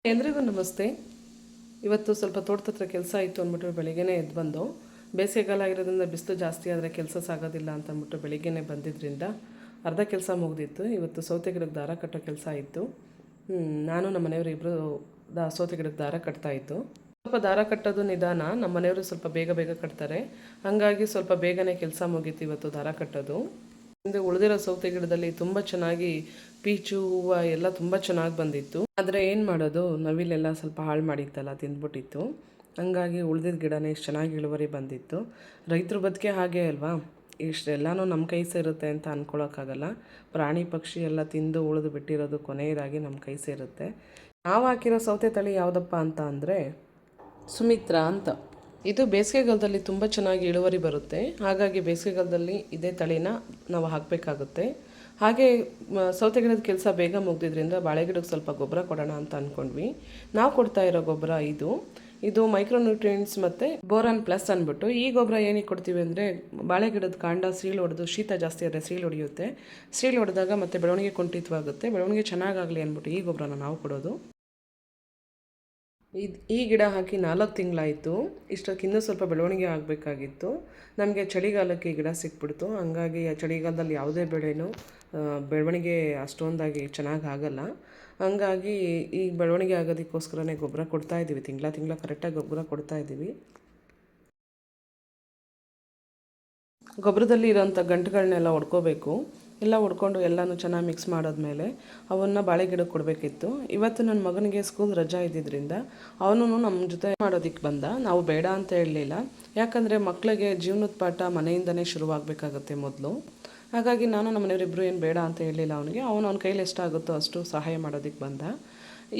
ಎಲ್ರಿಗೂ ನಮಸ್ತೆ. ಇವತ್ತು ಸ್ವಲ್ಪ ತೋಟದ ಹತ್ರ ಕೆಲಸ ಇತ್ತು ಅಂದ್ಬಿಟ್ಟು ಬೆಳಿಗ್ಗೆನೇ ಎದ್ದು ಬಂದು, ಬೇಸಿಗೆಗಾಲ ಇರೋದ್ರಿಂದ ಬಿಸಿಲು ಜಾಸ್ತಿ ಆದರೆ ಕೆಲಸ ಸಾಗೋದಿಲ್ಲ ಅಂತ ಅಂದ್ಬಿಟ್ಟು ಬೆಳಿಗ್ಗೆನೇ ಬಂದಿದ್ದರಿಂದ ಅರ್ಧ ಕೆಲಸ ಮುಗಿದಿತ್ತು. ಇವತ್ತು ಸೌತೆ ಗಿಡಕ್ಕೆ ದಾರ ಕಟ್ಟೋ ಕೆಲಸ ಇತ್ತು. ನಾನು ನಮ್ಮ ಮನೆಯವರು ಇಬ್ಬರು ಸೌತೆ ಗಿಡಕ್ಕೆ ದಾರ ಕಟ್ತಾಯಿತ್ತು. ಸ್ವಲ್ಪ ದಾರ ಕಟ್ಟೋದು ನಿಧಾನ, ನಮ್ಮ ಮನೆಯವರು ಸ್ವಲ್ಪ ಬೇಗ ಬೇಗ ಕಟ್ತಾರೆ, ಹಾಗಾಗಿ ಸ್ವಲ್ಪ ಬೇಗನೆ ಕೆಲಸ ಮುಗೀತು ಇವತ್ತು ದಾರ ಕಟ್ಟೋದು. ಹಿಂದೆ ಉಳಿದಿರೋ ಸೌತೆ ಗಿಡದಲ್ಲಿ ತುಂಬ ಚೆನ್ನಾಗಿ ಪೀಚು ಹೂವು ಎಲ್ಲ ತುಂಬ ಚೆನ್ನಾಗಿ ಬಂದಿತ್ತು. ಆದರೆ ಏನು ಮಾಡೋದು, ನವಿಲೆಲ್ಲ ಸ್ವಲ್ಪ ಹಾಳು ಮಾಡಿತ್ತಲ್ಲ, ತಿಂದ್ಬಿಟ್ಟಿತ್ತು. ಹಂಗಾಗಿ ಉಳಿದಿದ್ದ ಗಿಡನೇ ಇಷ್ಟು ಚೆನ್ನಾಗಿ ಇಳುವರಿ ಬಂದಿತ್ತು. ರೈತರ ಬದುಕೆ ಹಾಗೆ ಅಲ್ವಾ, ಇಷ್ಟೆಲ್ಲನೂ ನಮ್ಮ ಕೈ ಸೇರುತ್ತೆ ಅಂತ ಅಂದ್ಕೊಳ್ಳೋಕ್ಕಾಗಲ್ಲ. ಪ್ರಾಣಿ ಪಕ್ಷಿ ಎಲ್ಲ ತಿಂದು ಉಳಿದು ಬಿಟ್ಟಿರೋದು ಕೊನೆಯದಾಗಿ ನಮ್ಮ ಕೈ ಸೇರುತ್ತೆ. ನಾವು ಹಾಕಿರೋ ಸೌತೆ ತಳಿ ಯಾವುದಪ್ಪ ಅಂತ ಅಂದರೆ ಸುಮಿತ್ರಾ ಅಂತ. ಇದು ಬೇಸಿಗೆಗಾಲದಲ್ಲಿ ತುಂಬ ಚೆನ್ನಾಗಿ ಇಳುವರಿ ಬರುತ್ತೆ, ಹಾಗಾಗಿ ಬೇಸಿಗೆಗಾಲದಲ್ಲಿ ಇದೇ ತಳಿನ ನಾವು ಹಾಕಬೇಕಾಗುತ್ತೆ. ಹಾಗೆ ಸೌತೆ ಗಿಡದ ಕೆಲಸ ಬೇಗ ಮುಗ್ದಿದ್ರಿಂದ ಬಾಳೆ ಗಿಡಕ್ಕೆ ಸ್ವಲ್ಪ ಗೊಬ್ಬರ ಕೊಡೋಣ ಅಂತ ಅಂದ್ಕೊಂಡ್ವಿ. ನಾವು ಕೊಡ್ತಾ ಇರೋ ಗೊಬ್ಬರ ಇದು ಮೈಕ್ರೋನ್ಯೂಟ್ರಿಯೆಂಟ್ಸ್ ಮತ್ತು ಬೋರಾನ್ ಪ್ಲಸ್ ಅಂದ್ಬಿಟ್ಟು. ಈ ಗೊಬ್ಬರ ಏನಕ್ಕೆ ಕೊಡ್ತೀವಿ ಅಂದರೆ, ಬಾಳೆ ಗಿಡದ ಕಾಂಡ ಸೀಳು ಹೊಡೆದು, ಶೀತ ಜಾಸ್ತಿ ಆದರೆ ಸೀಳು ಹೊಡೆಯುತ್ತೆ. ಸೀಳು ಹೊಡೆದಾಗ ಮತ್ತು ಬೆಳವಣಿಗೆ ಕುಂಠಿತವಾಗುತ್ತೆ. ಬೆಳವಣಿಗೆ ಚೆನ್ನಾಗಾಗಲಿ ಅಂದ್ಬಿಟ್ಟು ಈ ಗೊಬ್ಬರನ ನಾವು ಕೊಡೋದು. ಈ ಗಿಡ ಹಾಕಿ 4 ತಿಂಗಳಾಯಿತು. ಇಷ್ಟಕ್ಕೆ ಇನ್ನೂ ಸ್ವಲ್ಪ ಬೆಳವಣಿಗೆ ಆಗಬೇಕಾಗಿತ್ತು. ನಮಗೆ ಚಳಿಗಾಲಕ್ಕೆ ಈ ಗಿಡ ಸಿಕ್ಬಿಡ್ತು. ಹಂಗಾಗಿ ಚಳಿಗಾಲದಲ್ಲಿ ಯಾವುದೇ ಬೆಳೆನೂ ಬೆಳವಣಿಗೆ ಅಷ್ಟೊಂದಾಗಿ ಚೆನ್ನಾಗಿ ಆಗಲ್ಲ. ಹಂಗಾಗಿ ಈ ಬೆಳವಣಿಗೆ ಆಗೋದಕ್ಕೋಸ್ಕರನೇ ಗೊಬ್ಬರ ಕೊಡ್ತಾಯಿದ್ದೀವಿ. ತಿಂಗಳ ಕರೆಕ್ಟಾಗಿ ಗೊಬ್ಬರ ಕೊಡ್ತಾಯಿದ್ದೀವಿ. ಗೊಬ್ಬರದಲ್ಲಿ ಇರೋಂಥ ಗಂಟುಗಳನ್ನೆಲ್ಲ ಹೊಡ್ಕೋಬೇಕು. ಎಲ್ಲ ಹೊಡ್ಕೊಂಡು ಎಲ್ಲನೂ ಚೆನ್ನಾಗಿ ಮಿಕ್ಸ್ ಮಾಡಾದ್ಮೇಲೆ ಅವನ್ನು ಬಾಳೆ ಗಿಡಕ್ಕೆ ಕೊಡಬೇಕಿತ್ತು. ಇವತ್ತು ನನ್ನ ಮಗನಿಗೆ ಸ್ಕೂಲ್ ರಜಾ ಇದ್ದಿದ್ದರಿಂದ ಅವನು ನಮ್ಮ ಜೊತೆ ಮಾಡೋದಕ್ಕೆ ಬಂದ. ನಾವು ಬೇಡ ಅಂತ ಹೇಳಲಿಲ್ಲ, ಯಾಕಂದರೆ ಮಕ್ಕಳಿಗೆ ಜೀವನದ ಪಾಠ ಮನೆಯಿಂದನೇ ಶುರುವಾಗಬೇಕಾಗತ್ತೆ ಮೊದಲು. ಹಾಗಾಗಿ ನಾನು ನಮ್ಮ ಮನೆಯವರಿಬ್ಬರು ಏನು ಬೇಡ ಅಂತ ಹೇಳಲಿಲ್ಲ ಅವನಿಗೆ. ಅವನ ಕೈಲಿ ಎಷ್ಟಾಗುತ್ತೋ ಅಷ್ಟು ಸಹಾಯ ಮಾಡೋದಕ್ಕೆ ಬಂದ.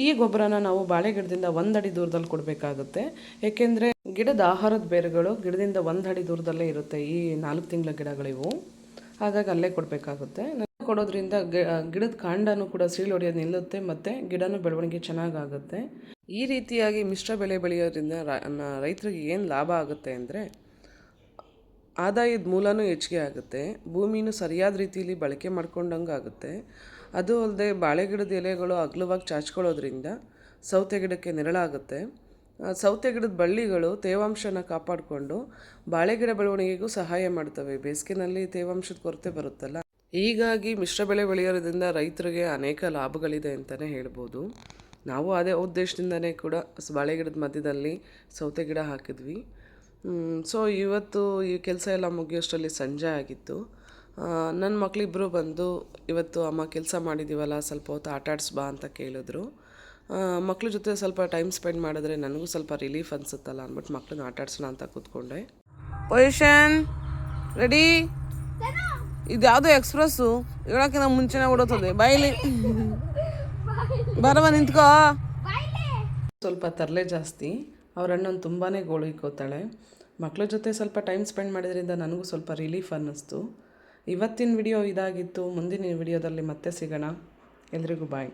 ಈ ಗೊಬ್ಬರನ ನಾವು ಬಾಳೆ ಗಿಡದಿಂದ 1 ಅಡಿ ದೂರದಲ್ಲಿ ಕೊಡಬೇಕಾಗುತ್ತೆ. ಏಕೆಂದರೆ ಗಿಡದ ಆಹಾರದ ಬೇರುಗಳು ಗಿಡದಿಂದ 1 ಅಡಿ ದೂರದಲ್ಲೇ ಇರುತ್ತೆ. ಈ 4 ತಿಂಗಳ ಗಿಡಗಳಿವು, ಹಾಗಾಗಿ ಅಲ್ಲೇ ಕೊಡಬೇಕಾಗುತ್ತೆ. ಕೊಡೋದ್ರಿಂದ ಗಿಡದ ಕಾಂಡನೂ ಕೂಡ ಸೀಳು ಹೊಡೆಯೋದು ನಿಲ್ಲುತ್ತೆ ಮತ್ತು ಗಿಡನೂ ಬೆಳವಣಿಗೆ ಚೆನ್ನಾಗಾಗುತ್ತೆ. ಈ ರೀತಿಯಾಗಿ ಮಿಶ್ರ ಬೆಳೆ ಬೆಳೆಯೋದ್ರಿಂದ ರೈತರಿಗೆ ಏನು ಲಾಭ ಆಗುತ್ತೆ ಅಂದರೆ, ಆದಾಯದ ಮೂಲನೂ ಹೆಚ್ಚಿಗೆ ಆಗುತ್ತೆ, ಭೂಮಿನೂ ಸರಿಯಾದ ರೀತಿಯಲ್ಲಿ ಬಳಕೆ ಮಾಡ್ಕೊಂಡಂಗೆ ಆಗುತ್ತೆ. ಅದು ಅಲ್ಲದೆ ಬಾಳೆ ಗಿಡದ ಎಲೆಗಳು ಅಗಲವಾಗಿ ಚಾಚ್ಕೊಳ್ಳೋದ್ರಿಂದ ಸೌತೆ ಗಿಡಕ್ಕೆ ನೆರಳಾಗುತ್ತೆ. ಸೌತೆ ಗಿಡದ ಬಳ್ಳಿಗಳು ತೇವಾಂಶನ ಕಾಪಾಡಿಕೊಂಡು ಬಾಳೆ ಗಿಡ ಬೆಳವಣಿಗೆಗೂ ಸಹಾಯ ಮಾಡ್ತವೆ. ಬೇಸಿಗೆನಲ್ಲಿ ತೇವಾಂಶದ ಕೊರತೆ ಬರುತ್ತಲ್ಲ, ಹೀಗಾಗಿ ಮಿಶ್ರ ಬೆಳೆ ಬೆಳೆಯೋದ್ರಿಂದ ರೈತರಿಗೆ ಅನೇಕ ಲಾಭಗಳಿದೆ ಅಂತಲೇ ಹೇಳ್ಬೋದು. ನಾವು ಅದೇ ಉದ್ದೇಶದಿಂದನೇ ಕೂಡ ಬಾಳೆ ಗಿಡದ ಮಧ್ಯದಲ್ಲಿ ಸೌತೆ ಗಿಡ ಹಾಕಿದ್ವಿ. ಸೊ ಇವತ್ತು ಈ ಕೆಲಸ ಎಲ್ಲ ಮುಗಿಯೋಷ್ಟರಲ್ಲಿ ಸಂಜೆ ಆಗಿತ್ತು. ನನ್ನ ಮಕ್ಕಳಿಬ್ಬರು ಬಂದು, ಇವತ್ತು ಅಮ್ಮ ಕೆಲಸ ಮಾಡಿದ್ದೀವಲ್ಲ, ಸ್ವಲ್ಪ ಹೊತ್ತು ಆಟ ಆಡಿಸ್ಬಾ ಅಂತ ಕೇಳಿದ್ರು. ಮಕ್ಳ ಜೊತೆ ಸ್ವಲ್ಪ ಟೈಮ್ ಸ್ಪೆಂಡ್ ಮಾಡಿದ್ರೆ ನನಗೂ ಸ್ವಲ್ಪ ರಿಲೀಫ್ ಅನಿಸುತ್ತಲ್ಲ ಅಂದ್ಬಿಟ್ಟು ಮಕ್ಕಳನ್ನ ಆಟ ಆಡ್ಸೋಣ ಅಂತ ಕೂತ್ಕೊಂಡೆ. Position ready. ಇದು ಯಾವುದೋ ಎಕ್ಸ್ಪ್ರೆಸ್ಸು, ಹೇಳೋಕ್ಕಿಂತ ಮುಂಚೆನೇ ಓಡೋತದೆ. ಬಾಯಿಲಿ ಬರವ ನಿಂತ್ಕೋ. ಸ್ವಲ್ಪ ತರಲೆ ಜಾಸ್ತಿ, ಅವ್ರ ಅಣ್ಣನ ತುಂಬಾ ಗೋಳಿಕೋತಾಳೆ. ಮಕ್ಕಳ ಜೊತೆ ಸ್ವಲ್ಪ ಟೈಮ್ ಸ್ಪೆಂಡ್ ಮಾಡೋದ್ರಿಂದ ನನಗೂ ಸ್ವಲ್ಪ ರಿಲೀಫ್ ಅನ್ನಿಸ್ತು. ಇವತ್ತಿನ ವಿಡಿಯೋ ಇದಾಗಿತ್ತು. ಮುಂದಿನ ವಿಡಿಯೋದಲ್ಲಿ ಮತ್ತೆ ಸಿಗೋಣ. ಎಲ್ರಿಗೂ ಬಾಯ್.